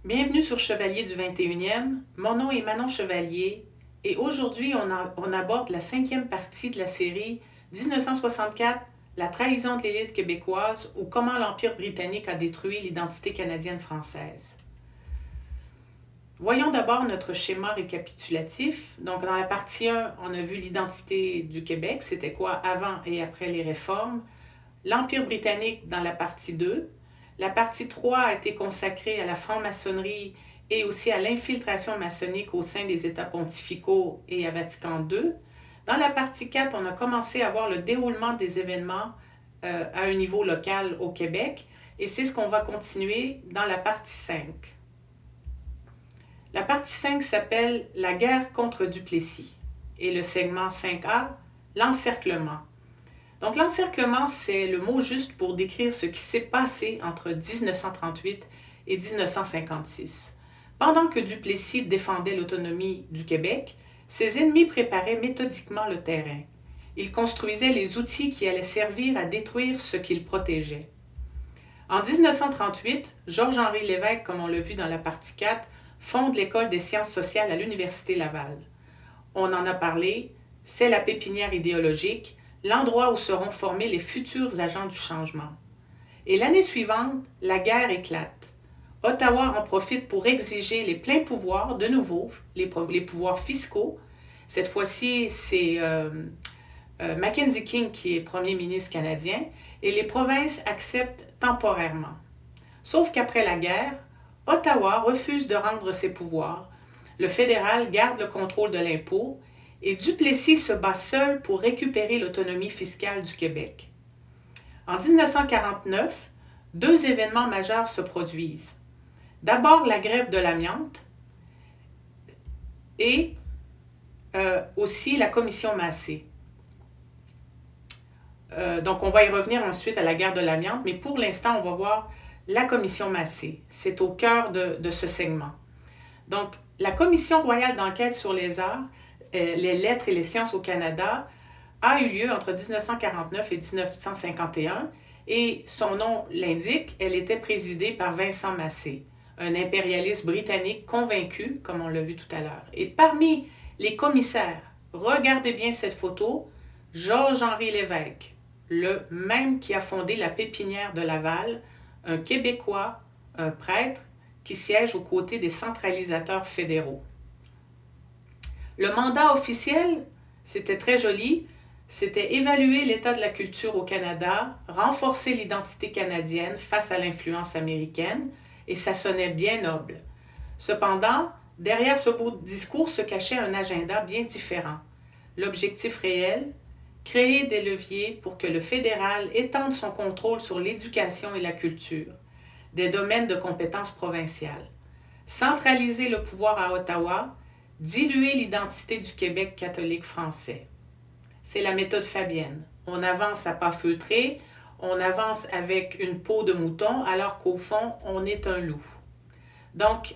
Bienvenue sur Chevalier du 21e. Mon nom est Manon Chevalier et aujourd'hui on aborde la 5e partie de la série 1964, la trahison de l'élite québécoise ou comment l'Empire britannique a détruit l'identité canadienne-française. Voyons d'abord notre schéma récapitulatif. Donc dans la partie 1, on a vu l'identité du Québec, c'était quoi avant et après les réformes. L'Empire britannique dans la partie 2. La partie 3 a été consacrée à la franc-maçonnerie et aussi à l'infiltration maçonnique au sein des États pontificaux et à Vatican II. Dans la partie 4, on a commencé à voir le déroulement des événements à un niveau local au Québec et c'est ce qu'on va continuer dans la partie 5. La partie 5 s'appelle « La guerre contre Duplessis » et le segment 5A, « L'encerclement ». Donc l'encerclement, c'est le mot juste pour décrire ce qui s'est passé entre 1938 et 1956. Pendant que Duplessis défendait l'autonomie du Québec, ses ennemis préparaient méthodiquement le terrain. Ils construisaient les outils qui allaient servir à détruire ce qu'ils protégeaient. En 1938, Georges-Henri Lévesque, comme on l'a vu dans la partie 4, fonde l'École des sciences sociales à l'Université Laval. On en a parlé, c'est la pépinière idéologique, l'endroit où seront formés les futurs agents du changement. Et l'année suivante, la guerre éclate. Ottawa en profite pour exiger les pleins pouvoirs, de nouveau, les pouvoirs fiscaux. Cette fois-ci, c'est Mackenzie King qui est premier ministre canadien, et les provinces acceptent temporairement. Sauf qu'après la guerre, Ottawa refuse de rendre ses pouvoirs. Le fédéral garde le contrôle de l'impôt, et Duplessis se bat seul pour récupérer l'autonomie fiscale du Québec. En 1949, deux événements majeurs se produisent. D'abord la grève de l'amiante et aussi la commission Massé. Donc on va y revenir ensuite à la guerre de l'amiante, mais pour l'instant on va voir la commission Massé. C'est au cœur de ce segment. Donc la commission royale d'enquête sur les arts, les lettres et les sciences au Canada a eu lieu entre 1949 et 1951 et son nom l'indique, elle était présidée par Vincent Massé, un impérialiste britannique convaincu, comme on l'a vu tout à l'heure. Et parmi les commissaires, regardez bien cette photo, Georges-Henri Lévesque, le même qui a fondé la pépinière de Laval, un Québécois, un prêtre, qui siège aux côtés des centralisateurs fédéraux. Le mandat officiel, c'était très joli, c'était évaluer l'état de la culture au Canada, renforcer l'identité canadienne face à l'influence américaine, et ça sonnait bien noble. Cependant, derrière ce beau discours se cachait un agenda bien différent. L'objectif réel, créer des leviers pour que le fédéral étende son contrôle sur l'éducation et la culture, des domaines de compétences provinciales, centraliser le pouvoir à Ottawa, diluer l'identité du Québec catholique français. C'est la méthode fabienne. On avance à pas feutrés, on avance avec une peau de mouton, alors qu'au fond, on est un loup. Donc,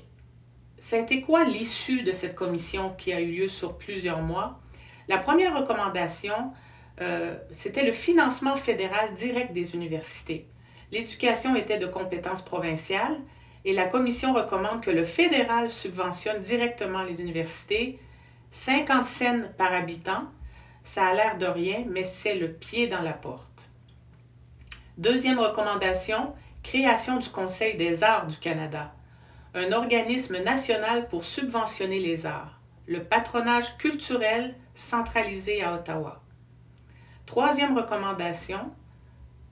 ça a été quoi l'issue de cette commission qui a eu lieu sur plusieurs mois? La première recommandation, c'était le financement fédéral direct des universités. L'éducation était de compétence provinciale, et la commission recommande que le fédéral subventionne directement les universités, 50 cents par habitant. Ça a l'air de rien, mais c'est le pied dans la porte. Deuxième recommandation, création du Conseil des arts du Canada, un organisme national pour subventionner les arts, le patronage culturel centralisé à Ottawa. Troisième recommandation,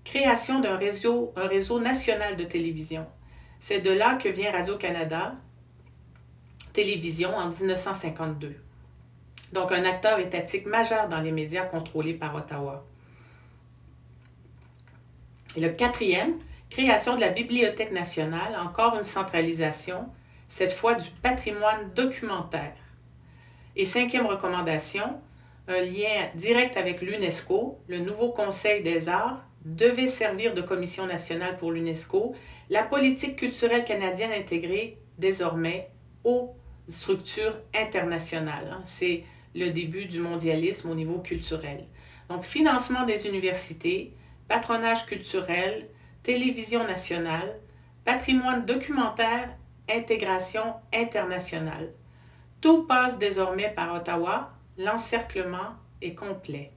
création d'un réseau national de télévision. C'est de là que vient Radio-Canada, télévision, en 1952. Donc, un acteur étatique majeur dans les médias contrôlés par Ottawa. Et le quatrième, création de la Bibliothèque nationale, encore une centralisation, cette fois du patrimoine documentaire. Et cinquième recommandation, un lien direct avec l'UNESCO, le nouveau Conseil des arts devait servir de commission nationale pour l'UNESCO, la politique culturelle canadienne intégrée désormais aux structures internationales. C'est le début du mondialisme au niveau culturel. Donc, financement des universités, patronage culturel, télévision nationale, patrimoine documentaire intégration internationale. Tout passe désormais par Ottawa, l'encerclement est complet.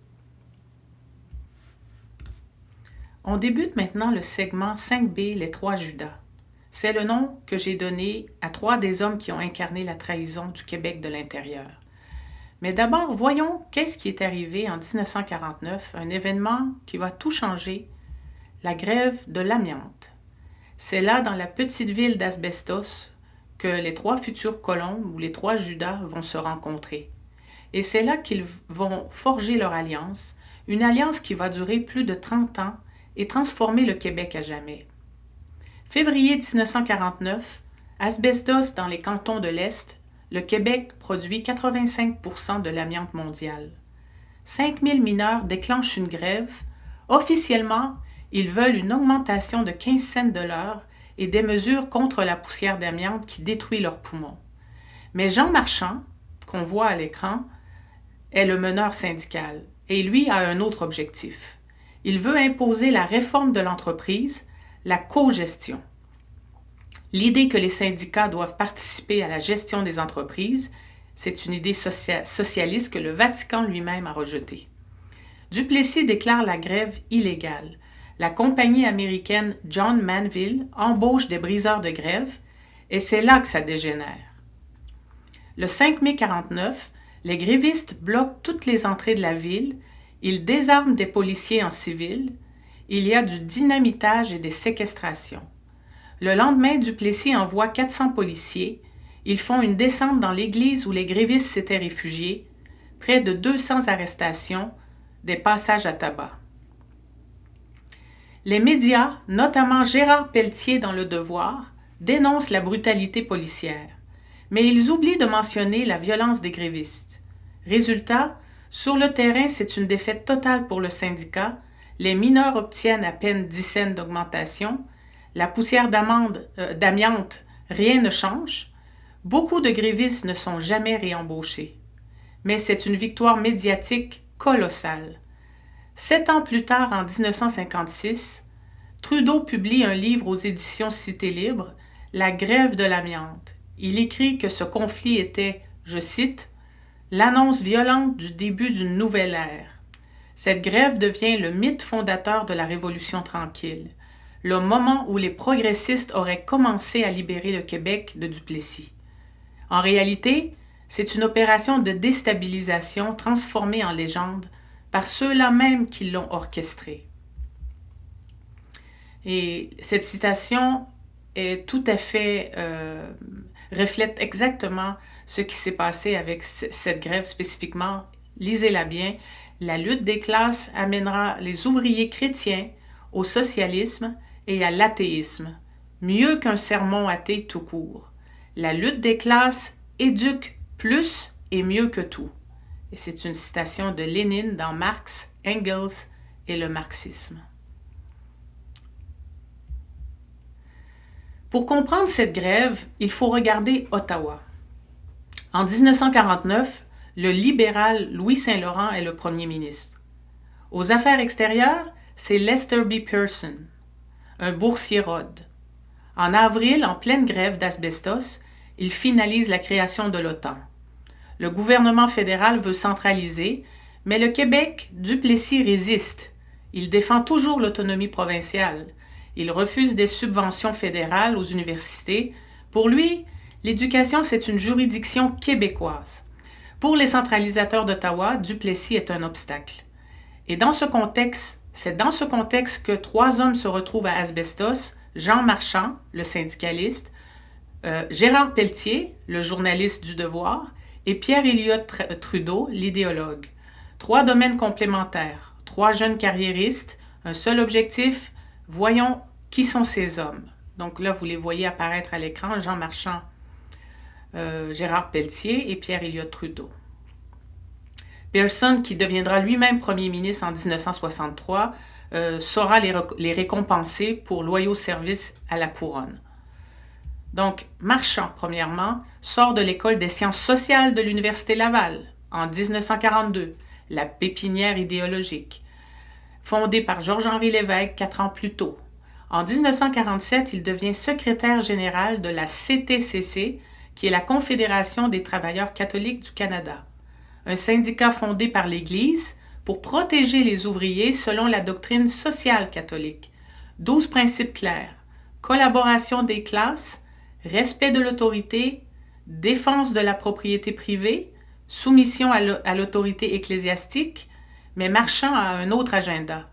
On débute maintenant le segment 5B, les trois Judas. C'est le nom que j'ai donné à trois des hommes qui ont incarné la trahison du Québec de l'intérieur. Mais d'abord, voyons qu'est-ce qui est arrivé en 1949, un événement qui va tout changer, la grève de l'amiante. C'est là, dans la petite ville d'Asbestos, que les trois futurs colons ou les trois Judas vont se rencontrer. Et c'est là qu'ils vont forger leur alliance, une alliance qui va durer plus de 30 ans et transformer le Québec à jamais. Février 1949, Asbestos dans les cantons de l'Est, le Québec produit 85% de l'amiante mondiale. 5000 mineurs déclenchent une grève. Officiellement, ils veulent une augmentation de 15 cents de l'heure et des mesures contre la poussière d'amiante qui détruit leurs poumons. Mais Jean Marchand, qu'on voit à l'écran, est le meneur syndical et lui a un autre objectif. Il veut imposer la réforme de l'entreprise, la cogestion. L'idée que les syndicats doivent participer à la gestion des entreprises, c'est une idée socialiste que le Vatican lui-même a rejetée. Duplessis déclare la grève illégale. La compagnie américaine John Manville embauche des briseurs de grève et c'est là que ça dégénère. Le 5 mai 1949, les grévistes bloquent toutes les entrées de la ville, ils désarment des policiers en civil, il y a du dynamitage et des séquestrations. Le lendemain, Duplessis envoie 400 policiers. Ils font une descente dans l'église où les grévistes s'étaient réfugiés, près de 200 arrestations, des passages à tabac. Les médias, notamment Gérard Pelletier dans Le Devoir, dénoncent la brutalité policière, mais ils oublient de mentionner la violence des grévistes. Résultat, sur le terrain, c'est une défaite totale pour le syndicat. Les mineurs obtiennent à peine 10 cents d'augmentation. La poussière d'amiante, rien ne change. Beaucoup de grévistes ne sont jamais réembauchés. Mais c'est une victoire médiatique colossale. 7 ans plus tard, en 1956, Trudeau publie un livre aux éditions Cité Libre, La grève de l'amiante. Il écrit que ce conflit était, je cite, « l'annonce violente du début d'une nouvelle ère ». Cette grève devient le mythe fondateur de la Révolution tranquille, le moment où les progressistes auraient commencé à libérer le Québec de Duplessis. En réalité, c'est une opération de déstabilisation transformée en légende par ceux-là même qui l'ont orchestrée. Et cette citation est tout à fait reflète exactement ce qui s'est passé avec cette grève spécifiquement. Lisez-la bien. La lutte des classes amènera les ouvriers chrétiens au socialisme et à l'athéisme, mieux qu'un sermon athée tout court. La lutte des classes éduque plus et mieux que tout. Et c'est une citation de Lénine dans Marx, Engels et le marxisme. Pour comprendre cette grève, il faut regarder Ottawa. En 1949, le libéral Louis Saint-Laurent est le premier ministre. Aux affaires extérieures, c'est Lester B. Pearson, un boursier Rhodes. En avril, en pleine grève d'Asbestos, il finalise la création de l'OTAN. Le gouvernement fédéral veut centraliser, mais le Québec, Duplessis résiste. Il défend toujours l'autonomie provinciale. Il refuse des subventions fédérales aux universités. Pour lui, l'éducation, c'est une juridiction québécoise. Pour les centralisateurs d'Ottawa, Duplessis est un obstacle. Et c'est dans ce contexte que trois hommes se retrouvent à Asbestos, Jean Marchand, le syndicaliste, Gérard Pelletier, le journaliste du Devoir, et Pierre Elliott Trudeau, l'idéologue. Trois domaines complémentaires, trois jeunes carriéristes, un seul objectif, voyons qui sont ces hommes. Donc là, vous les voyez apparaître à l'écran, Jean Marchand, Gérard Pelletier et Pierre Elliott Trudeau. Pearson, qui deviendra lui-même premier ministre en 1963, saura les récompenser pour loyaux services à la couronne. Donc, Marchand, premièrement, sort de l'École des sciences sociales de l'Université Laval en 1942, la pépinière idéologique, fondée par Georges-Henri Lévesque 4 ans plus tôt. En 1947, il devient secrétaire général de la CTCC, qui est la Confédération des travailleurs catholiques du Canada, un syndicat fondé par l'Église pour protéger les ouvriers selon la doctrine sociale catholique. 12 principes clairs: collaboration des classes, respect de l'autorité, défense de la propriété privée, soumission à l'autorité ecclésiastique, mais marchant à un autre agenda.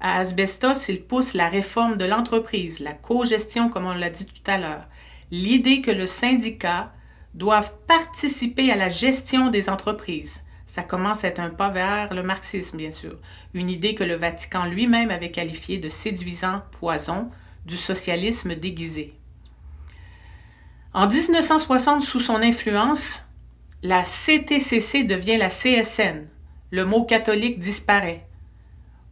À Asbestos, il pousse la réforme de l'entreprise, la cogestion, comme on l'a dit tout à l'heure, l'idée que le syndicat doit participer à la gestion des entreprises. Ça commence à être un pas vers le marxisme, bien sûr, une idée que le Vatican lui-même avait qualifiée de séduisant poison du socialisme déguisé. En 1960, sous son influence, la CTCC devient la CSN. Le mot catholique disparaît.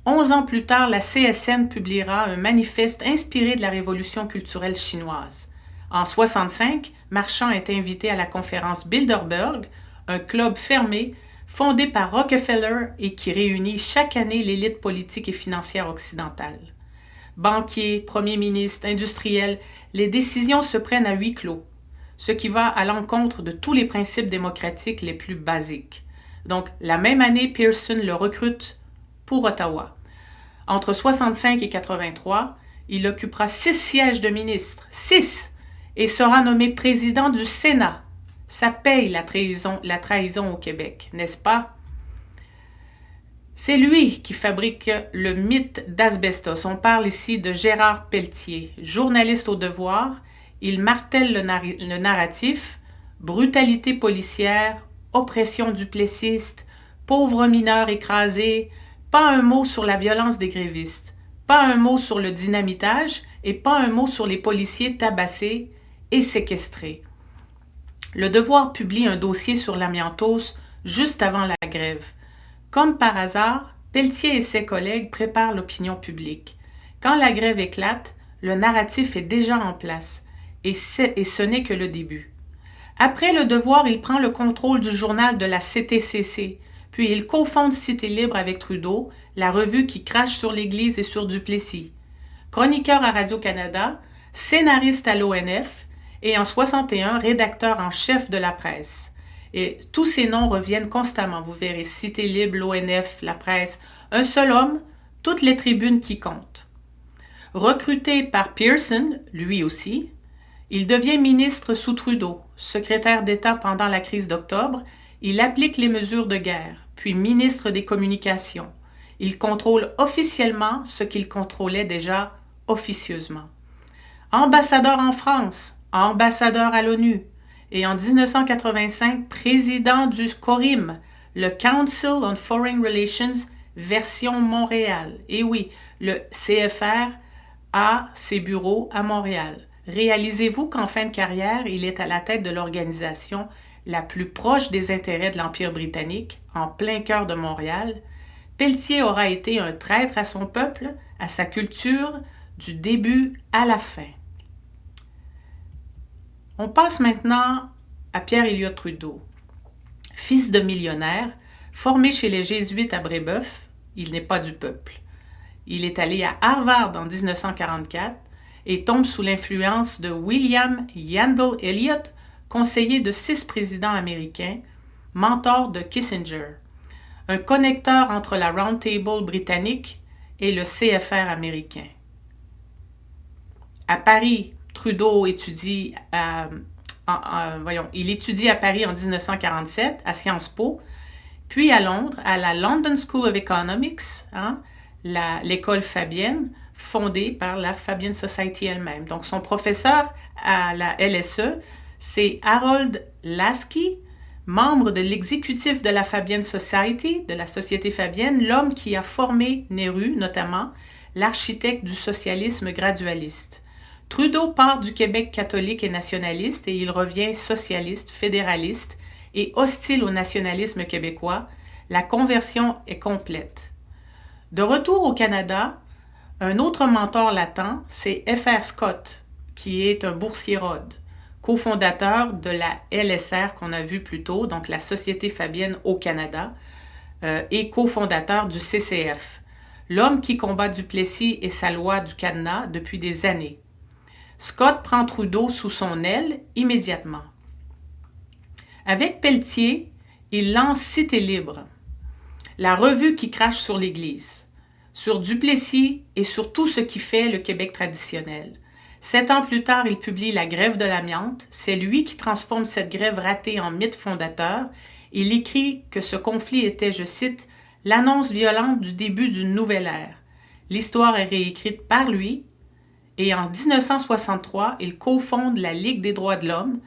11 ans plus tard, la CSN publiera un manifeste inspiré de la révolution culturelle chinoise. En 1965, Marchand est invité à la conférence Bilderberg, un club fermé fondé par Rockefeller et qui réunit chaque année l'élite politique et financière occidentale. Banquiers, premiers ministres, industriels, les décisions se prennent à huis clos, ce qui va à l'encontre de tous les principes démocratiques les plus basiques. Donc, la même année, Pearson le recrute pour Ottawa. Entre 65 et 83, il occupera 6 sièges de ministre, 6, et sera nommé président du Sénat. Ça paye la trahison au Québec, n'est-ce pas? C'est lui qui fabrique le mythe d'Asbestos. On parle ici de Gérard Pelletier, journaliste au Devoir. Il martèle le narratif: brutalité policière, oppression duplessiste, pauvres mineurs écrasés, pas un mot sur la violence des grévistes, pas un mot sur le dynamitage et pas un mot sur les policiers tabassés et séquestrés. Le Devoir publie un dossier sur l'amiantos juste avant la grève. Comme par hasard, Pelletier et ses collègues préparent l'opinion publique. Quand la grève éclate, le narratif est déjà en place et ce n'est que le début. Après Le Devoir, il prend le contrôle du journal de la CTCC, puis il cofonde Cité Libre avec Trudeau, la revue qui crache sur l'Église et sur Duplessis. Chroniqueur à Radio-Canada, scénariste à l'ONF et en 61, rédacteur en chef de la presse. Et tous ces noms reviennent constamment, vous verrez, Cité Libre, l'ONF, la presse, un seul homme, toutes les tribunes qui comptent. Recruté par Pearson, lui aussi, il devient ministre sous Trudeau, secrétaire d'État pendant la crise d'octobre. Il applique les mesures de guerre, puis ministre des Communications. Il contrôle officiellement ce qu'il contrôlait déjà officieusement. Ambassadeur en France, ambassadeur à l'ONU, et en 1985, président du CORIM, le Council on Foreign Relations, version Montréal. Et oui, le CFR a ses bureaux à Montréal. Réalisez-vous qu'en fin de carrière, il est à la tête de l'organisation la plus proche des intérêts de l'Empire britannique, en plein cœur de Montréal. Pelletier aura été un traître à son peuple, à sa culture, du début à la fin. On passe maintenant à Pierre Elliott Trudeau. Fils de millionnaire, formé chez les Jésuites à Brébeuf, il n'est pas du peuple. Il est allé à Harvard en 1944 et tombe sous l'influence de William Yandell Elliott, conseiller de 6 présidents américains, mentor de Kissinger, un connecteur entre la Round Table britannique et le CFR américain. À Paris, Trudeau étudie il étudie à Paris en 1947 à Sciences Po, puis à Londres à la London School of Economics, l'école Fabienne, fondée par la Fabian Society elle-même. Donc son professeur à la LSE, c'est Harold Laski, membre de l'exécutif de la Fabian Society, de la Société Fabienne, l'homme qui a formé Nehru, notamment, l'architecte du socialisme gradualiste. Trudeau part du Québec catholique et nationaliste et il revient socialiste, fédéraliste et hostile au nationalisme québécois. La conversion est complète. De retour au Canada, un autre mentor latent, c'est F.R. Scott, qui est un boursier Rhodes, cofondateur de la LSR qu'on a vu plus tôt, donc la Société Fabienne au Canada, et cofondateur du CCF. l'homme qui combat Duplessis et sa loi du cadenas depuis des années. Scott prend Trudeau sous son aile immédiatement. Avec Pelletier, il lance Cité libre, la revue qui crache sur l'Église, sur Duplessis et sur tout ce qui fait le Québec traditionnel. 7 ans plus tard, il publie La grève de l'amiante. C'est lui qui transforme cette grève ratée en mythe fondateur. Il écrit que ce conflit était, je cite, « l'annonce violente du début d'une nouvelle ère ». L'histoire est réécrite par lui et en 1963, il cofonde la Ligue des droits de l'homme,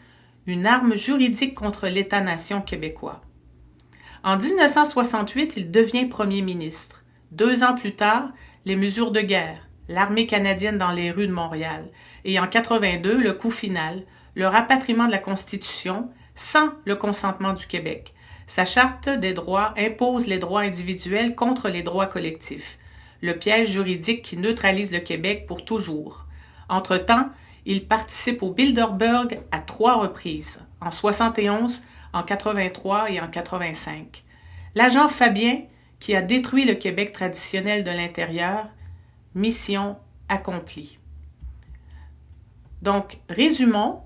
une arme juridique contre l'État-nation québécois. En 1968, il devient premier ministre. 2 ans plus tard, les mesures de guerre, l'armée canadienne dans les rues de Montréal. Et en 82, le coup final, le rapatriement de la Constitution sans le consentement du Québec. Sa charte des droits impose les droits individuels contre les droits collectifs. Le piège juridique qui neutralise le Québec pour toujours. Entre-temps, il participe au Bilderberg à 3 reprises, en 71, en 83 et en 85. L'agent Fabien, qui a détruit le Québec traditionnel de l'intérieur, mission accomplie. Donc, résumons.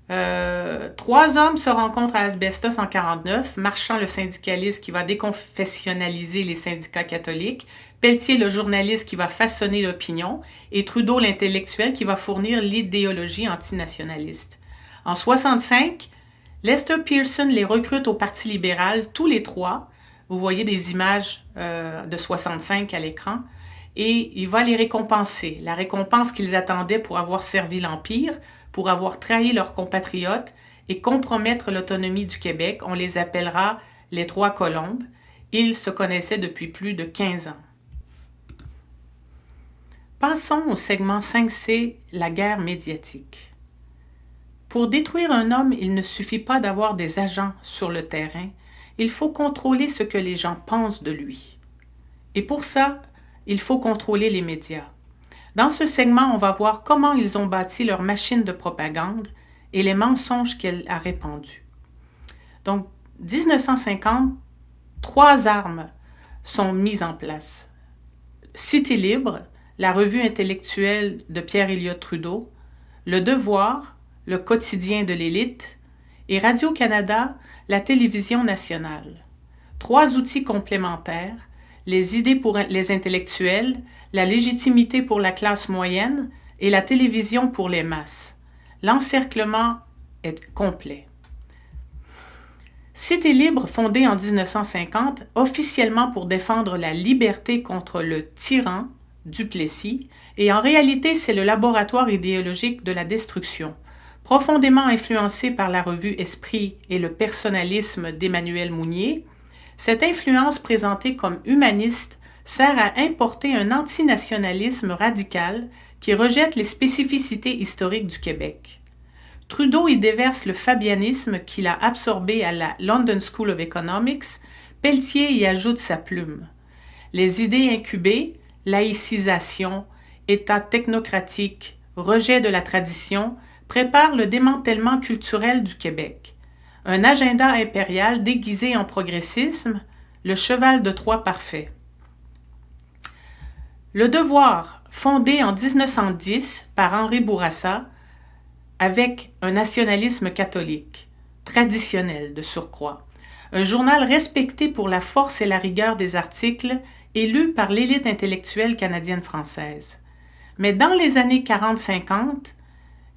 3 hommes se rencontrent à Asbestos en 1949, Marchand le syndicaliste qui va déconfessionnaliser les syndicats catholiques, Pelletier le journaliste qui va façonner l'opinion et Trudeau l'intellectuel qui va fournir l'idéologie antinationaliste. En 1965, Lester Pearson les recrute au Parti libéral, tous les 3. Vous voyez des images de 65 à l'écran. Et il va les récompenser. La récompense qu'ils attendaient pour avoir servi l'Empire, pour avoir trahi leurs compatriotes et compromettre l'autonomie du Québec, on les appellera les 3 colombes. Ils se connaissaient depuis plus de 15 ans. Passons au segment 5C, la guerre médiatique. Pour détruire un homme, il ne suffit pas d'avoir des agents sur le terrain, il faut contrôler ce que les gens pensent de lui. Et pour ça, il faut contrôler les médias. Dans ce segment, on va voir comment ils ont bâti leur machine de propagande et les mensonges qu'elle a répandus. Donc, 1950, 3 armes sont mises en place. Cité libre, la revue intellectuelle de Pierre Elliott Trudeau, Le Devoir, le quotidien de l'élite, et Radio-Canada, la télévision nationale. 3 outils complémentaires, les idées pour les intellectuels, la légitimité pour la classe moyenne et la télévision pour les masses. L'encerclement est complet. Cité libre, fondée en 1950, officiellement pour défendre la liberté contre le tyran, Duplessis, et en réalité c'est le laboratoire idéologique de la destruction. Profondément influencé par la revue Esprit et le personnalisme d'Emmanuel Mounier, cette influence présentée comme humaniste sert à importer un antinationalisme radical qui rejette les spécificités historiques du Québec. Trudeau y déverse le fabianisme qu'il a absorbé à la London School of Economics, Pelletier y ajoute sa plume. Les idées incubées, laïcisation, État technocratique, rejet de la tradition, préparent le démantèlement culturel du Québec. Un agenda impérial déguisé en progressisme, le cheval de Troie parfait. Le Devoir, fondé en 1910 par Henri Bourassa, avec un nationalisme catholique, traditionnel de surcroît. Un journal respecté pour la force et la rigueur des articles et lu par l'élite intellectuelle canadienne-française. Mais dans les années 40-50,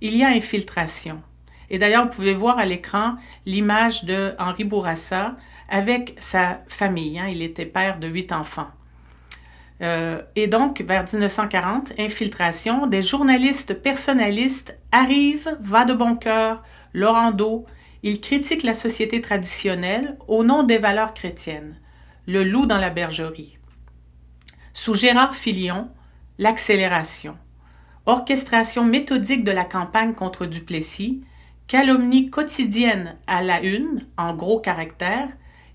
il y a infiltration. Et d'ailleurs, vous pouvez voir à l'écran l'image de Henri Bourassa avec sa famille. Il était père de 8 enfants. Et donc, vers 1940, infiltration, des journalistes personnalistes arrivent, va de bon cœur, Laurando, ils critiquent la société traditionnelle au nom des valeurs chrétiennes, le loup dans la bergerie. Sous Gérard Filion, l'accélération, orchestration méthodique de la campagne contre Duplessis, calomnie quotidienne à la une, en gros caractères,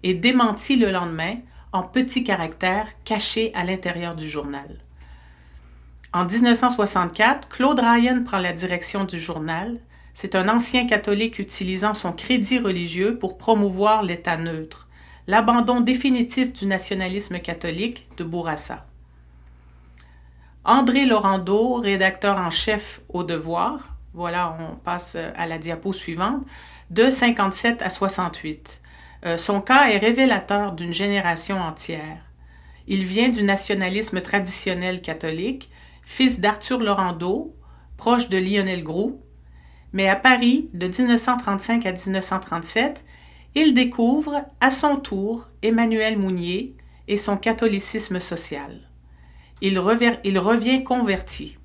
et démenti le lendemain, en petits caractères cachés à l'intérieur du journal. En 1964, Claude Ryan prend la direction du journal. C'est un ancien catholique utilisant son crédit religieux pour promouvoir l'État neutre, l'abandon définitif du nationalisme catholique de Bourassa. André Laurando, rédacteur en chef au Devoir, voilà, on passe à la diapo suivante, de 57 à 68. Son cas est révélateur d'une génération entière. Il vient du nationalisme traditionnel catholique, fils d'Arthur Laurando, proche de Lionel Groulx, mais à Paris, de 1935 à 1937, il découvre à son tour Emmanuel Mounier et son catholicisme social. Il revient converti.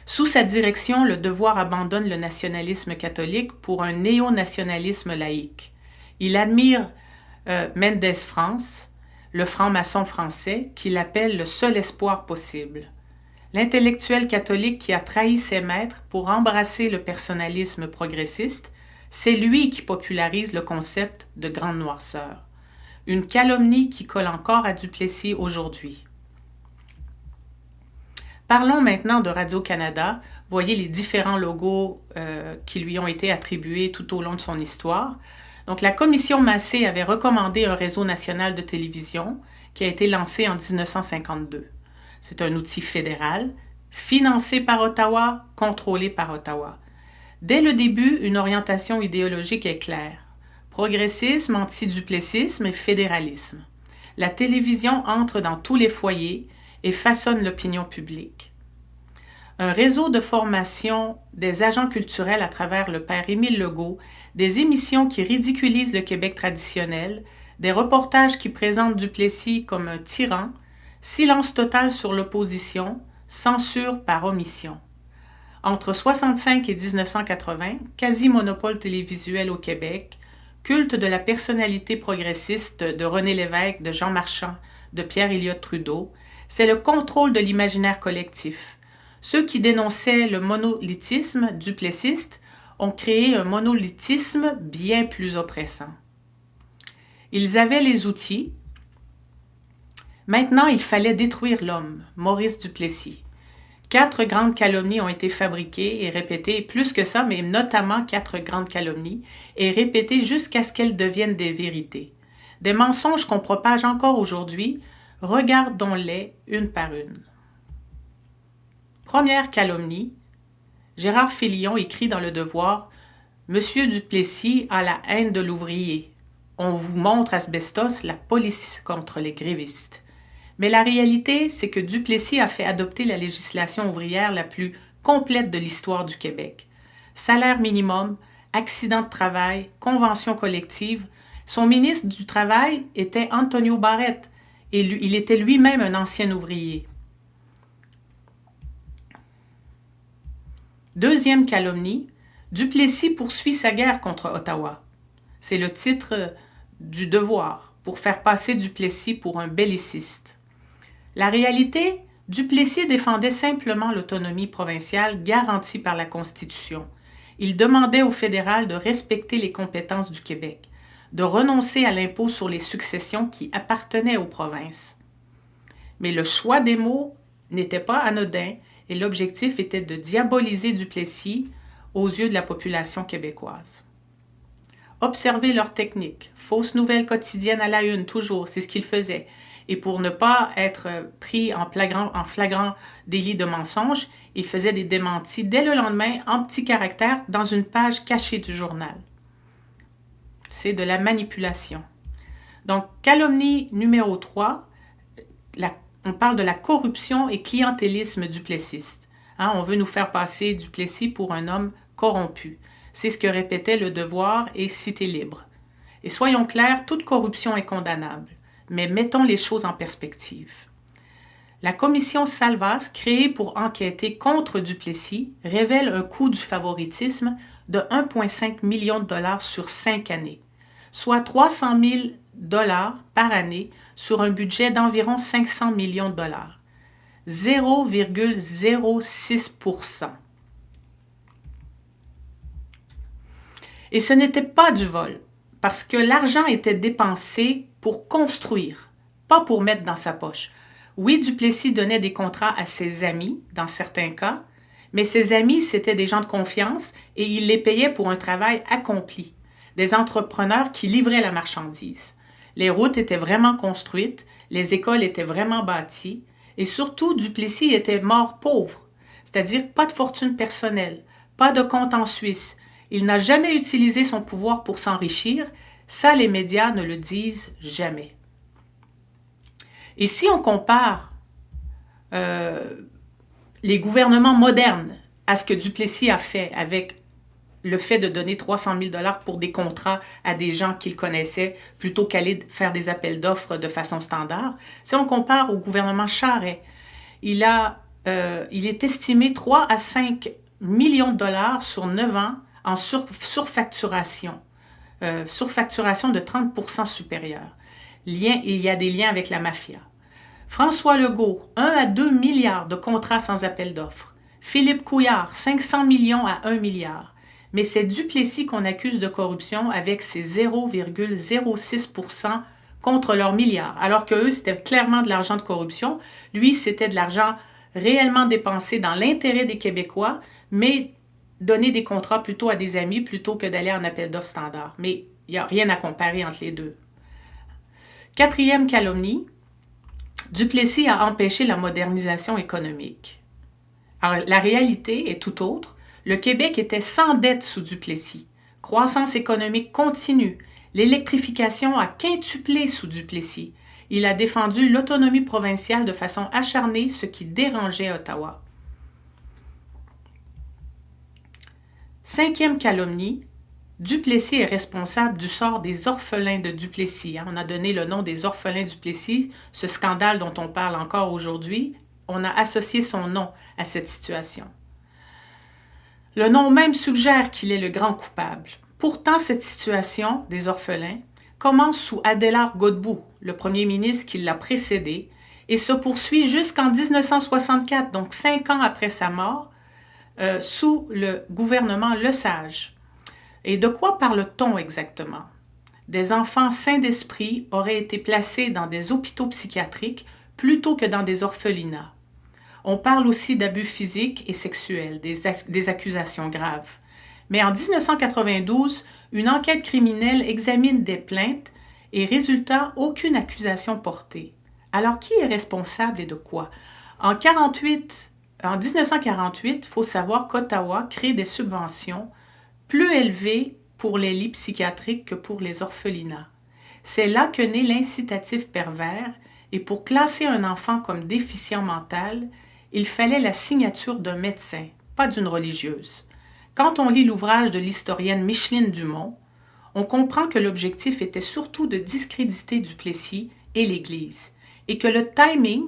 Sous sa direction, le Devoir abandonne le nationalisme catholique pour un néo-nationalisme laïque. Il admire Mendès France, le franc-maçon français, qu'il appelle le seul espoir possible. L'intellectuel catholique qui a trahi ses maîtres pour embrasser le personnalisme progressiste, c'est lui qui popularise le concept de grande noirceur. Une calomnie qui colle encore à Duplessis aujourd'hui. Parlons maintenant de Radio-Canada. Voyez les différents logos qui lui ont été attribués tout au long de son histoire. Donc, la commission Massé avait recommandé un réseau national de télévision qui a été lancé en 1952. C'est un outil fédéral, financé par Ottawa, contrôlé par Ottawa. Dès le début, une orientation idéologique est claire. Progressisme, anti-duplessisme et fédéralisme. La télévision entre dans tous les foyers et façonne l'opinion publique. Un réseau de formation des agents culturels à travers le père Émile Legault, des émissions qui ridiculisent le Québec traditionnel, des reportages qui présentent Duplessis comme un tyran, silence total sur l'opposition, censure par omission. Entre 1965 et 1980, quasi-monopole télévisuel au Québec, culte de la personnalité progressiste de René Lévesque, de Jean Marchand, de Pierre Elliott Trudeau, c'est le contrôle de l'imaginaire collectif. Ceux qui dénonçaient le monolithisme duplessiste ont créé un monolithisme bien plus oppressant. Ils avaient les outils. Maintenant, il fallait détruire l'homme, Maurice Duplessis. 4 grandes calomnies ont été fabriquées et répétées, plus que ça, mais notamment 4 grandes calomnies, et répétées jusqu'à ce qu'elles deviennent des vérités. Des mensonges qu'on propage encore aujourd'hui, regardons-les une par une. Première calomnie, Gérard Félion écrit dans Le Devoir « Monsieur Duplessis a la haine de l'ouvrier. On vous montre asbestos la police contre les grévistes. » Mais la réalité, c'est que Duplessis a fait adopter la législation ouvrière la plus complète de l'histoire du Québec. Salaire minimum, accident de travail, convention collective. Son ministre du Travail était Antonio Barrette et il était lui-même un ancien ouvrier. Deuxième calomnie, Duplessis poursuit sa guerre contre Ottawa. C'est le titre du Devoir, pour faire passer Duplessis pour un belliciste. La réalité, Duplessis défendait simplement l'autonomie provinciale garantie par la Constitution. Il demandait au fédéral de respecter les compétences du Québec, de renoncer à l'impôt sur les successions qui appartenaient aux provinces. Mais le choix des mots n'était pas anodin et l'objectif était de diaboliser Duplessis aux yeux de la population québécoise. Observez leur technique. Fausses nouvelles quotidiennes à la une, toujours, c'est ce qu'ils faisaient. Et pour ne pas être pris en flagrant délit de mensonge, il faisait des démentis dès le lendemain en petits caractères dans une page cachée du journal. C'est de la manipulation. Donc, calomnie numéro 3, on parle de la corruption et clientélisme duplessiste. On veut nous faire passer Duplessis pour un homme corrompu. C'est ce que répétait Le Devoir et Cité libre. Et soyons clairs, toute corruption est condamnable. Mais mettons les choses en perspective. La commission Salvas, créée pour enquêter contre Duplessis, révèle un coût du favoritisme de 1,5 million de dollars sur 5 années, soit 300 000 dollars par année sur un budget d'environ 500 millions de dollars. 0,06%. Et ce n'était pas du vol, parce que l'argent était dépensé pour construire, pas pour mettre dans sa poche. Oui, Duplessis donnait des contrats à ses amis, dans certains cas, mais ses amis, c'étaient des gens de confiance et il les payait pour un travail accompli, des entrepreneurs qui livraient la marchandise. Les routes étaient vraiment construites, les écoles étaient vraiment bâties Et surtout, Duplessis était mort pauvre, c'est-à-dire pas de fortune personnelle, pas de compte en Suisse. Il n'a jamais utilisé son pouvoir pour s'enrichir. Ça, les médias ne le disent jamais. Et si on compare les gouvernements modernes à ce que Duplessis a fait avec le fait de donner 300 000 $ pour des contrats à des gens qu'il connaissait plutôt qu'aller faire des appels d'offres de façon standard, si on compare au gouvernement Charest, il est estimé 3 à 5 millions de dollars sur 9 ans en surfacturation de 30% supérieure. Il y a des liens avec la mafia. François Legault, 1 à 2 milliards de contrats sans appel d'offres. Philippe Couillard, 500 millions à 1 milliard. Mais c'est Duplessis qu'on accuse de corruption avec ses 0,06% contre leurs milliards. Alors que eux, c'était clairement de l'argent de corruption. Lui, c'était de l'argent réellement dépensé dans l'intérêt des Québécois, mais donner des contrats plutôt à des amis plutôt que d'aller en appel d'offres standard. Mais il n'y a rien à comparer entre les deux. Quatrième calomnie, Duplessis a empêché la modernisation économique. Alors, la réalité est tout autre. Le Québec était sans dette sous Duplessis. Croissance économique continue. L'électrification a quintuplé sous Duplessis. Il a défendu l'autonomie provinciale de façon acharnée, ce qui dérangeait Ottawa. Cinquième calomnie, Duplessis est responsable du sort des orphelins de Duplessis. On a donné le nom des orphelins Duplessis, ce scandale dont on parle encore aujourd'hui. On a associé son nom à cette situation. Le nom même suggère qu'il est le grand coupable. Pourtant, cette situation des orphelins commence sous Adélard Godbout, le premier ministre qui l'a précédé, et se poursuit jusqu'en 1964, donc 5 ans après sa mort, sous le gouvernement Lesage. Et de quoi parle-t-on exactement? Des enfants sains d'esprit auraient été placés dans des hôpitaux psychiatriques plutôt que dans des orphelinats. On parle aussi d'abus physiques et sexuels, des accusations graves. Mais en 1992, une enquête criminelle examine des plaintes et résultat, aucune accusation portée. Alors, qui est responsable et de quoi? En 1948, il faut savoir qu'Ottawa crée des subventions plus élevées pour les lits psychiatriques que pour les orphelinats. C'est là que naît l'incitatif pervers, et pour classer un enfant comme déficient mental, il fallait la signature d'un médecin, pas d'une religieuse. Quand on lit l'ouvrage de l'historienne Micheline Dumont, on comprend que l'objectif était surtout de discréditer Duplessis et l'Église, et que le timing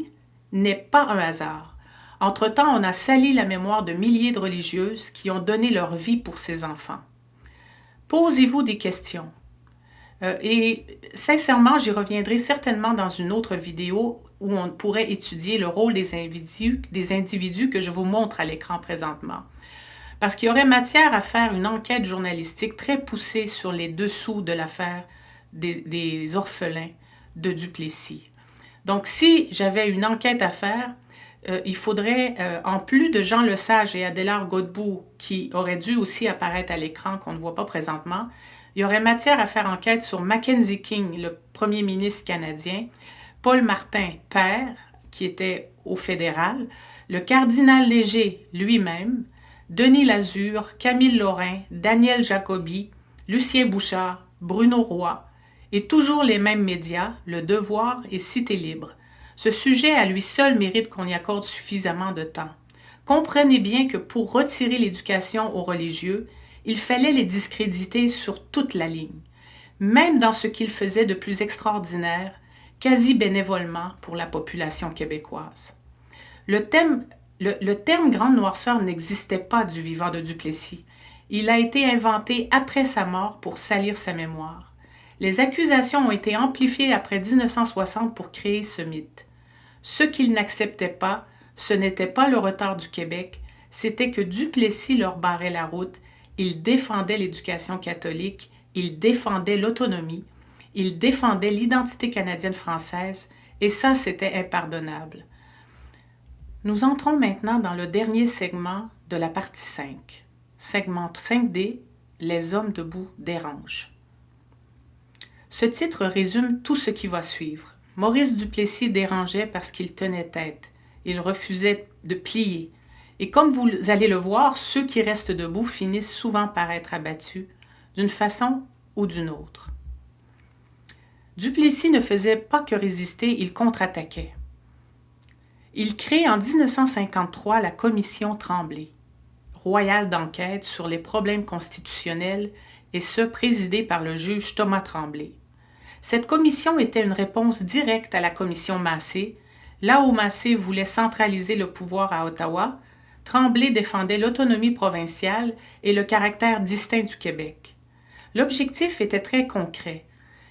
n'est pas un hasard. Entre-temps, on a sali la mémoire de milliers de religieuses qui ont donné leur vie pour ces enfants. Posez-vous des questions. Et sincèrement, j'y reviendrai certainement dans une autre vidéo où on pourrait étudier le rôle des individus que je vous montre à l'écran présentement. Parce qu'il y aurait matière à faire une enquête journalistique très poussée sur les dessous de l'affaire des orphelins de Duplessis. Donc, si j'avais une enquête à faire, il faudrait, en plus de Jean Lesage et Adélard Godbout, qui auraient dû aussi apparaître à l'écran, qu'on ne voit pas présentement, il y aurait matière à faire enquête sur Mackenzie King, le premier ministre canadien, Paul Martin, père, qui était au fédéral, le cardinal Léger lui-même, Denis Lazure, Camille Lorrain, Daniel Jacobi, Lucien Bouchard, Bruno Roy, et toujours les mêmes médias, Le Devoir et Cité Libre. Ce sujet à lui seul mérite qu'on y accorde suffisamment de temps. Comprenez bien que pour retirer l'éducation aux religieux, il fallait les discréditer sur toute la ligne, même dans ce qu'ils faisaient de plus extraordinaire, quasi bénévolement pour la population québécoise. Le terme grande noirceur n'existait pas du vivant de Duplessis. Il a été inventé après sa mort pour salir sa mémoire. Les accusations ont été amplifiées après 1960 pour créer ce mythe. Ce qu'il n'acceptait pas, ce n'était pas le retard du Québec, c'était que Duplessis leur barrait la route. Il défendait l'éducation catholique, il défendait l'autonomie, il défendait l'identité canadienne-française, et ça, c'était impardonnable. Nous entrons maintenant dans le dernier segment de la partie 5. Segment 5D, Les hommes debout dérangent. Ce titre résume tout ce qui va suivre. Maurice Duplessis dérangeait parce qu'il tenait tête. ils refusaient de plier. Et comme vous allez le voir, ceux qui restent debout finissent souvent par être abattus, d'une façon ou d'une autre. Duplessis ne faisait pas que résister, il contre-attaquait. Il crée en 1953 la Commission Tremblay, royale d'enquête sur les problèmes constitutionnels, et ce, présidée par le juge Thomas Tremblay. Cette commission était une réponse directe à la commission Massé. Là où Massé voulait centraliser le pouvoir à Ottawa, Tremblay défendait l'autonomie provinciale et le caractère distinct du Québec. L'objectif était très concret.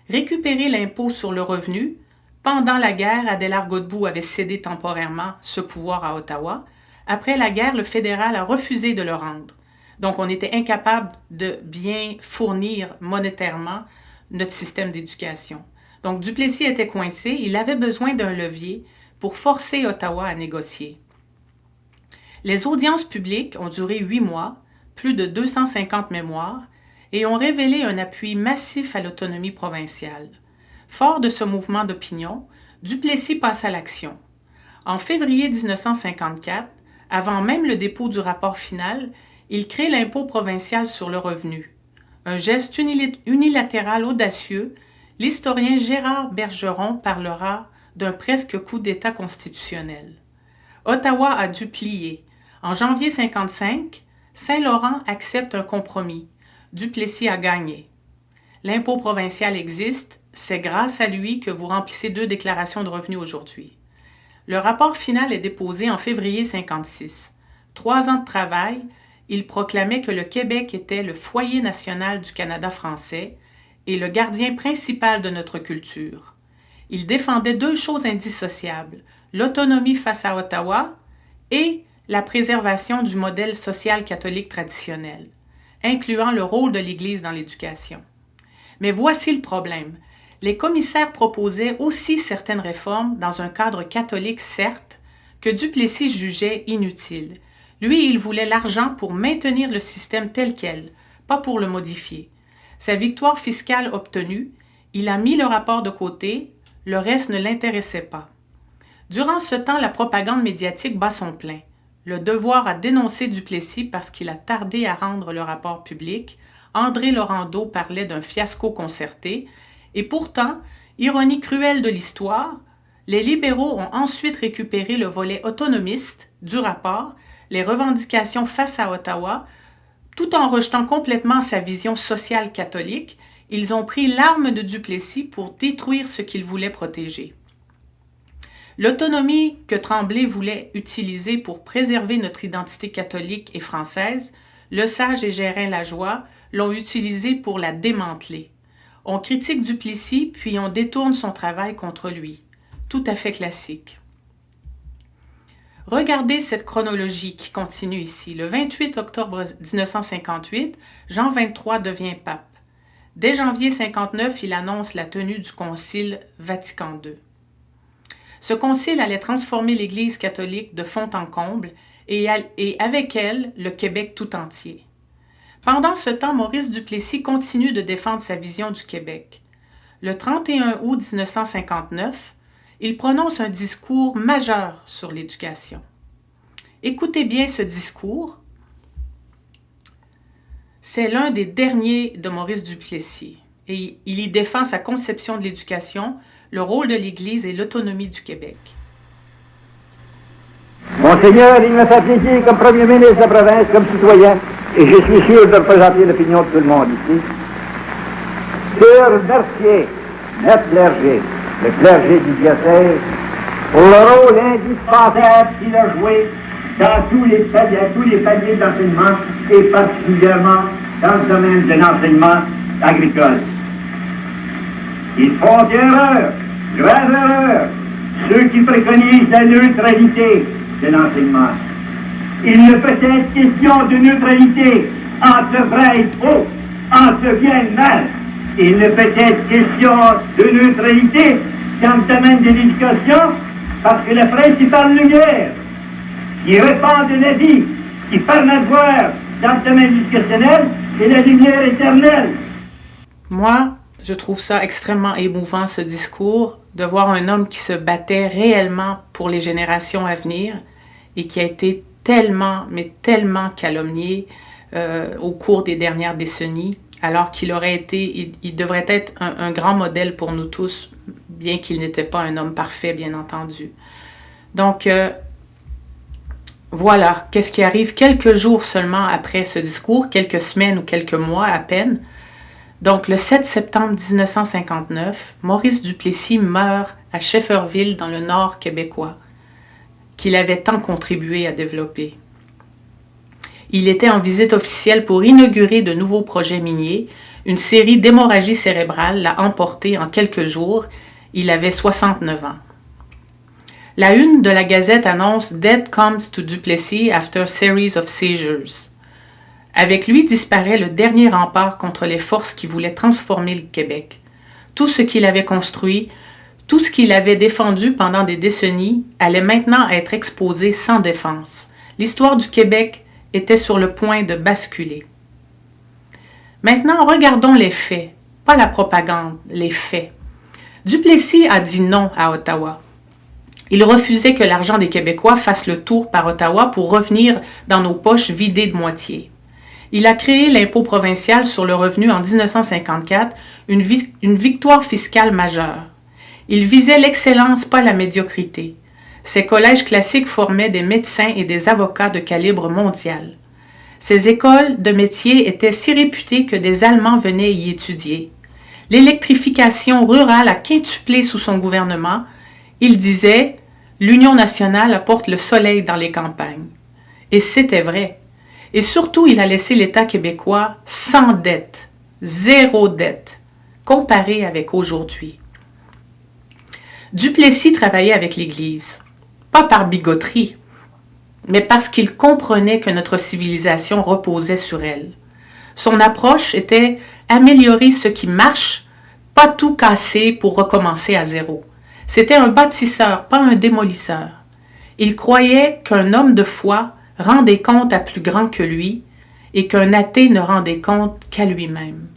Récupérer l'impôt sur le revenu. Pendant la guerre, Adélard Godbout avait cédé temporairement ce pouvoir à Ottawa. Après la guerre, le fédéral a refusé de le rendre. Donc, on était incapable de bien fournir monétairement notre système d'éducation. Donc, Duplessis était coincé. Il avait besoin d'un levier pour forcer Ottawa à négocier. Les audiences publiques ont duré 8 mois, plus de 250 mémoires, et ont révélé un appui massif à l'autonomie provinciale. Fort de ce mouvement d'opinion, Duplessis passe à l'action. En février 1954, avant même le dépôt du rapport final, il crée l'impôt provincial sur le revenu. Un geste unilatéral audacieux, l'historien Gérard Bergeron parlera d'un presque coup d'État constitutionnel. Ottawa a dû plier. En janvier 1955, Saint-Laurent accepte un compromis. Duplessis a gagné. L'impôt provincial existe, c'est grâce à lui que vous remplissez 2 déclarations de revenus aujourd'hui. Le rapport final est déposé en février 1956. 3 ans de travail, il proclamait que le Québec était le foyer national du Canada français et le gardien principal de notre culture. Il défendait 2 choses indissociables, l'autonomie face à Ottawa et la préservation du modèle social catholique traditionnel, incluant le rôle de l'Église dans l'éducation. Mais voici le problème. Les commissaires proposaient aussi certaines réformes dans un cadre catholique, certes, que Duplessis jugeait inutiles. Lui, il voulait l'argent pour maintenir le système tel quel, pas pour le modifier. Sa victoire fiscale obtenue, il a mis le rapport de côté, le reste ne l'intéressait pas. Durant ce temps, la propagande médiatique bat son plein. Le Devoir a dénoncé Duplessis parce qu'il a tardé à rendre le rapport public. André Laurendeau parlait d'un fiasco concerté. Et pourtant, ironie cruelle de l'histoire, les libéraux ont ensuite récupéré le volet autonomiste du rapport, les revendications face à Ottawa, tout en rejetant complètement sa vision sociale catholique. Ils ont pris l'arme de Duplessis pour détruire ce qu'ils voulaient protéger. L'autonomie que Tremblay voulait utiliser pour préserver notre identité catholique et française, Lesage et Gérin-Lajoie l'ont utilisée pour la démanteler. On critique Duplessis, puis on détourne son travail contre lui. Tout à fait classique. Regardez cette chronologie qui continue ici. Le 28 octobre 1958, Jean XXIII devient pape. Dès janvier 1959, il annonce la tenue du Concile Vatican II. Ce concile allait transformer l'Église catholique de fond en comble et avec elle, le Québec tout entier. Pendant ce temps, Maurice Duplessis continue de défendre sa vision du Québec. Le 31 août 1959, il prononce un discours majeur sur l'éducation. Écoutez bien ce discours. C'est l'un des derniers de Maurice Duplessis et il y défend sa conception de l'éducation, le rôle de l'Église et l'autonomie du Québec. Monseigneur, il me fait plaisir comme premier ministre de la province, comme citoyen, et je suis sûr de représenter l'opinion de tout le monde ici, de remercier notre clergé, le clergé du diocèse, pour le rôle indispensable qu'il a joué dans tous les paliers d'enseignement et particulièrement dans le domaine de l'enseignement agricole. Ils font erreur, grave erreur, ceux qui préconisent la neutralité de l'enseignement. Il ne peut être question de neutralité entre vrai et faux, entre bien et mal. Il ne peut être question de neutralité dans le domaine de l'éducation, parce que la principale lumière qui répand de la vie, qui permet de voir dans le domaine éducationnel, c'est la lumière éternelle. Moi, je trouve ça extrêmement émouvant, ce discours. de voir un homme qui se battait réellement pour les générations à venir et qui a été tellement, mais tellement calomnié au cours des dernières décennies, alors qu'il aurait été, il devrait être un grand modèle pour nous tous, bien qu'il n'était pas un homme parfait, bien entendu. Donc, voilà, qu'est-ce qui arrive quelques jours seulement après ce discours, quelques semaines ou quelques mois à peine. Donc, le 7 septembre 1959, Maurice Duplessis meurt à Shefferville, dans le nord québécois, qu'il avait tant contribué à développer. Il était en visite officielle pour inaugurer de nouveaux projets miniers. Une série d'hémorragies cérébrales l'a emporté en quelques jours. Il avait 69 ans. La une de la Gazette annonce « Death comes to Duplessis after series of seizures ». Avec lui disparaît le dernier rempart contre les forces qui voulaient transformer le Québec. Tout ce qu'il avait construit, tout ce qu'il avait défendu pendant des décennies allait maintenant être exposé sans défense. L'histoire du Québec était sur le point de basculer. Maintenant, regardons les faits, pas la propagande, les faits. Duplessis a dit non à Ottawa. Il refusait que l'argent des Québécois fasse le tour par Ottawa pour revenir dans nos poches vidées de moitié. Il a créé l'impôt provincial sur le revenu en 1954, une victoire fiscale majeure. Il visait l'excellence, pas la médiocrité. Ses collèges classiques formaient des médecins et des avocats de calibre mondial. Ces écoles de métiers étaient si réputées que des Allemands venaient y étudier. L'électrification rurale a quintuplé sous son gouvernement. Il disait « L'Union nationale apporte le soleil dans les campagnes ». Et c'était vrai. Et surtout, il a laissé l'État québécois sans dette, zéro dette, comparé avec aujourd'hui. Duplessis travaillait avec l'Église, pas par bigoterie, mais parce qu'il comprenait que notre civilisation reposait sur elle. Son approche était améliorer ce qui marche, pas tout casser pour recommencer à zéro. C'était un bâtisseur, pas un démolisseur. Il croyait qu'un homme de foi rendait compte à plus grand que lui et qu'un athée ne rendait compte qu'à lui-même.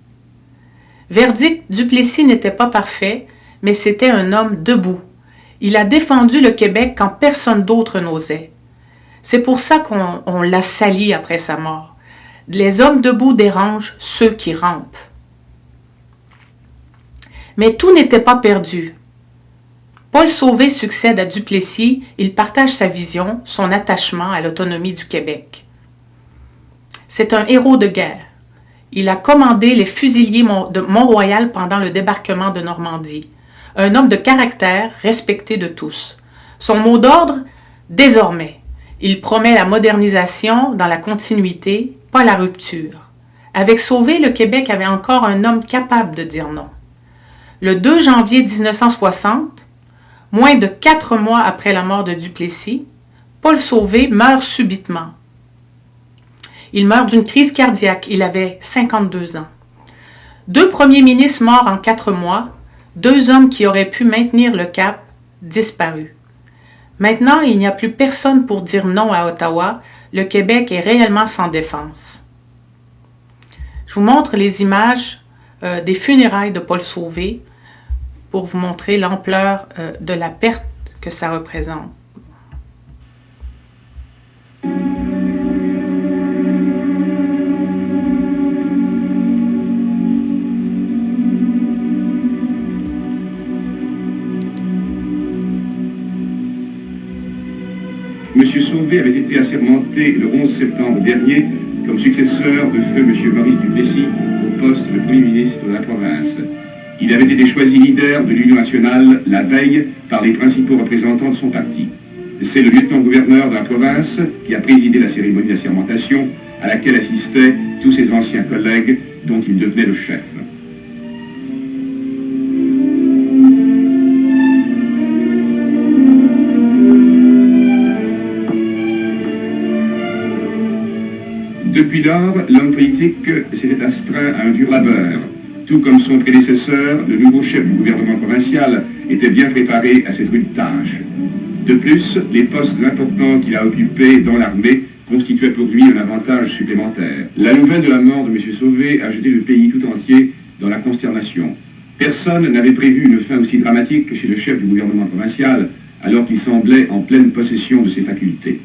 Verdict, Duplessis n'était pas parfait, mais c'était un homme debout. Il a défendu le Québec quand personne d'autre n'osait. C'est pour ça qu'on l'a sali après sa mort. Les hommes debout dérangent ceux qui rampent. Mais tout n'était pas perdu. Paul Sauvé succède à Duplessis, il partage sa vision, son attachement à l'autonomie du Québec. C'est un héros de guerre. Il a commandé les fusiliers de Mont-Royal pendant le débarquement de Normandie. Un homme de caractère, respecté de tous. Son mot d'ordre, désormais. Il promet la modernisation dans la continuité, pas la rupture. Avec Sauvé, le Québec avait encore un homme capable de dire non. Le 2 janvier 1960, moins de 4 mois après la mort de Duplessis, Paul Sauvé meurt subitement. Il meurt d'une crise cardiaque, il avait 52 ans. 2 premiers ministres morts en 4 mois, 2 hommes qui auraient pu maintenir le cap, disparus. Maintenant, il n'y a plus personne pour dire non à Ottawa, le Québec est réellement sans défense. Je vous montre les images des funérailles de Paul Sauvé pour vous montrer l'ampleur de la perte que ça représente. M. Sauvé avait été assermenté le 11 septembre dernier comme successeur de feu M. Maurice Duplessis au poste de Premier ministre de la province. Il avait été choisi leader de l'Union nationale la veille par les principaux représentants de son parti. C'est le lieutenant-gouverneur de la province qui a présidé la cérémonie d'assermentation à laquelle assistaient tous ses anciens collègues dont il devenait le chef. Depuis lors, l'homme politique s'était astreint à un dur labeur. Tout comme son prédécesseur, le nouveau chef du gouvernement provincial était bien préparé à cette rude tâche. De plus, les postes importants qu'il a occupés dans l'armée constituaient pour lui un avantage supplémentaire. La nouvelle de la mort de M. Sauvé a jeté le pays tout entier dans la consternation. Personne n'avait prévu une fin aussi dramatique chez le chef du gouvernement provincial, alors qu'il semblait en pleine possession de ses facultés.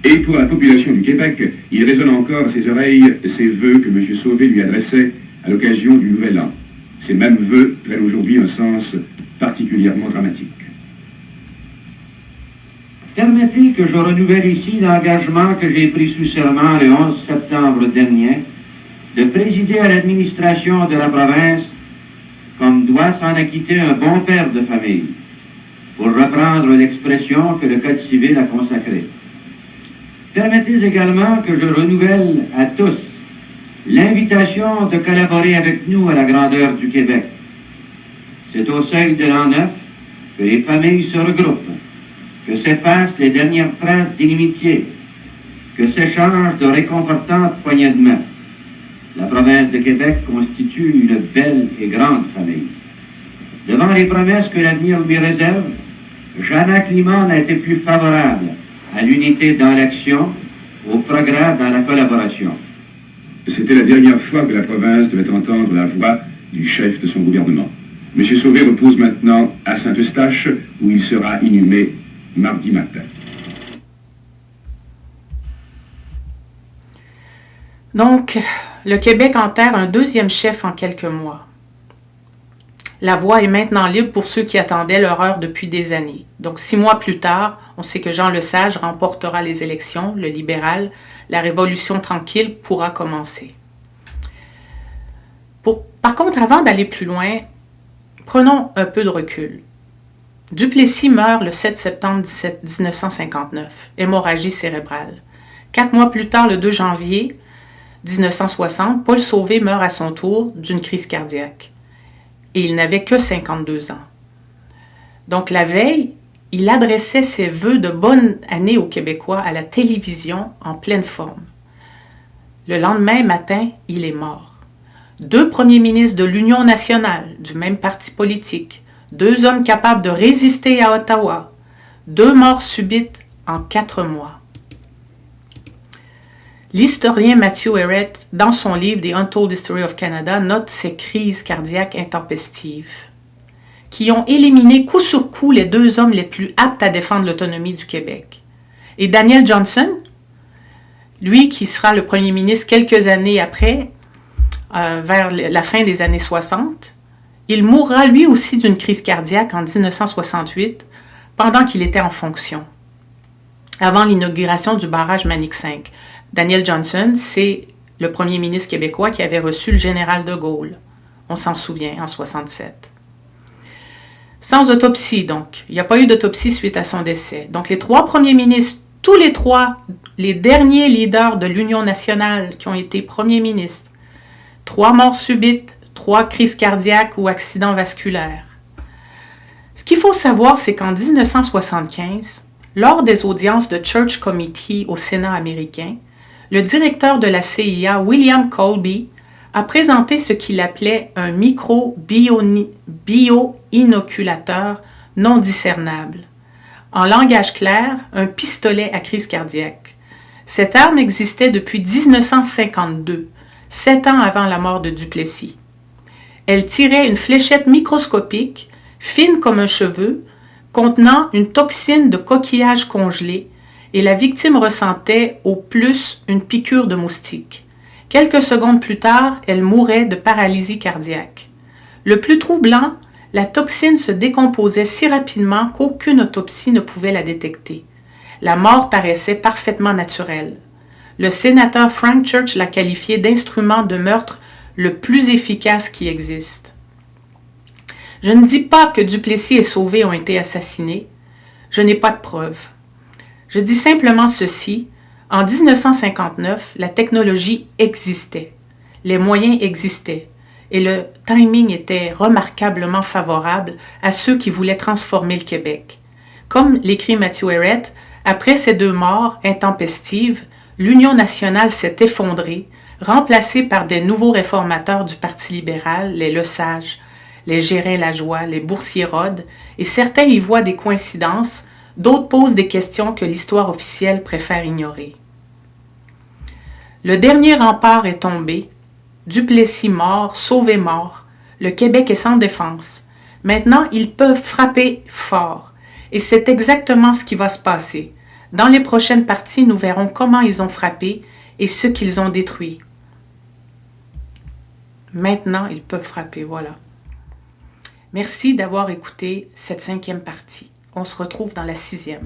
Et pour la population du Québec, il résonne encore à ses oreilles ces vœux que M. Sauvé lui adressait à l'occasion du Nouvel An. Ces mêmes vœux prennent aujourd'hui un sens particulièrement dramatique. Permettez que je renouvelle ici l'engagement que j'ai pris sous serment le 11 septembre dernier de présider à l'administration de la province comme doit s'en acquitter un bon père de famille, pour reprendre l'expression que le Code civil a consacrée. Permettez également que je renouvelle à tous l'invitation de collaborer avec nous à la grandeur du Québec. C'est au seuil de l'an 9 que les familles se regroupent, que s'effacent les dernières traces d'inimitié, que s'échangent de réconfortantes poignées de main. La province de Québec constitue une belle et grande famille. Devant les promesses que l'avenir lui réserve, jamais climat n'a été plus favorable à l'unité dans l'action, au progrès dans la collaboration. C'était la dernière fois que la province devait entendre la voix du chef de son gouvernement. M. Sauvé repose maintenant à Saint-Eustache, où il sera inhumé mardi matin. Donc, le Québec enterre un deuxième chef en quelques mois. La voie est maintenant libre pour ceux qui attendaient leur heure depuis des années. Donc, 6 mois plus tard, on sait que Jean Lesage remportera les élections, le libéral, la révolution tranquille pourra commencer. Par contre, avant d'aller plus loin, prenons un peu de recul. Duplessis meurt le 7 septembre 1959, hémorragie cérébrale. 4 mois plus tard, le 2 janvier 1960, Paul Sauvé meurt à son tour d'une crise cardiaque. Et il n'avait que 52 ans. Donc la veille, il adressait ses vœux de bonne année aux Québécois à la télévision en pleine forme. Le lendemain matin, il est mort. 2 premiers ministres de l'Union nationale, du même parti politique, 2 hommes capables de résister à Ottawa, 2 morts subites en 4 mois. L'historien Matthew Ehret, dans son livre The Untold History of Canada, note ces crises cardiaques intempestives qui ont éliminé coup sur coup les 2 hommes les plus aptes à défendre l'autonomie du Québec. Et Daniel Johnson, lui qui sera le premier ministre quelques années après, vers la fin des années 60, il mourra lui aussi d'une crise cardiaque en 1968 pendant qu'il était en fonction, avant l'inauguration du barrage Manic 5. Daniel Johnson, c'est le premier ministre québécois qui avait reçu le général de Gaulle. On s'en souvient, en 1967. Sans autopsie, donc. Il n'y a pas eu d'autopsie suite à son décès. Donc, les 3 premiers ministres, tous les 3, les derniers leaders de l'Union nationale qui ont été premiers ministres, 3 morts subites, 3 crises cardiaques ou accidents vasculaires. Ce qu'il faut savoir, c'est qu'en 1975, lors des audiences de Church Committee au Sénat américain, le directeur de la CIA, William Colby, a présenté ce qu'il appelait un micro-bio-inoculateur non discernable. En langage clair, un pistolet à crise cardiaque. Cette arme existait depuis 1952, 7 ans avant la mort de Duplessis. Elle tirait une fléchette microscopique, fine comme un cheveu, contenant une toxine de coquillage congelé, et la victime ressentait au plus une piqûre de moustique. Quelques secondes plus tard, elle mourait de paralysie cardiaque. Le plus troublant, la toxine se décomposait si rapidement qu'aucune autopsie ne pouvait la détecter. La mort paraissait parfaitement naturelle. Le sénateur Frank Church l'a qualifiée d'instrument de meurtre le plus efficace qui existe. Je ne dis pas que Duplessis et Sauvé ont été assassinés. Je n'ai pas de preuves. Je dis simplement ceci. En 1959, la technologie existait. Les moyens existaient. Et le timing était remarquablement favorable à ceux qui voulaient transformer le Québec. Comme l'écrit Matthew Ehret, après ces 2 morts intempestives, l'Union nationale s'est effondrée, remplacée par des nouveaux réformateurs du Parti libéral, les Lesage, les Gérin-Lajoie, les Boursier-Rod, et certains y voient des coïncidences, d'autres posent des questions que l'histoire officielle préfère ignorer. Le dernier rempart est tombé, Duplessis mort, Sauvé mort, Le Québec est sans défense. Maintenant, ils peuvent frapper fort. Et c'est exactement ce qui va se passer. Dans les prochaines parties, nous verrons comment ils ont frappé et ce qu'ils ont détruit. Maintenant, ils peuvent frapper, voilà. Merci d'avoir écouté cette 5e partie. On se retrouve dans la 6e.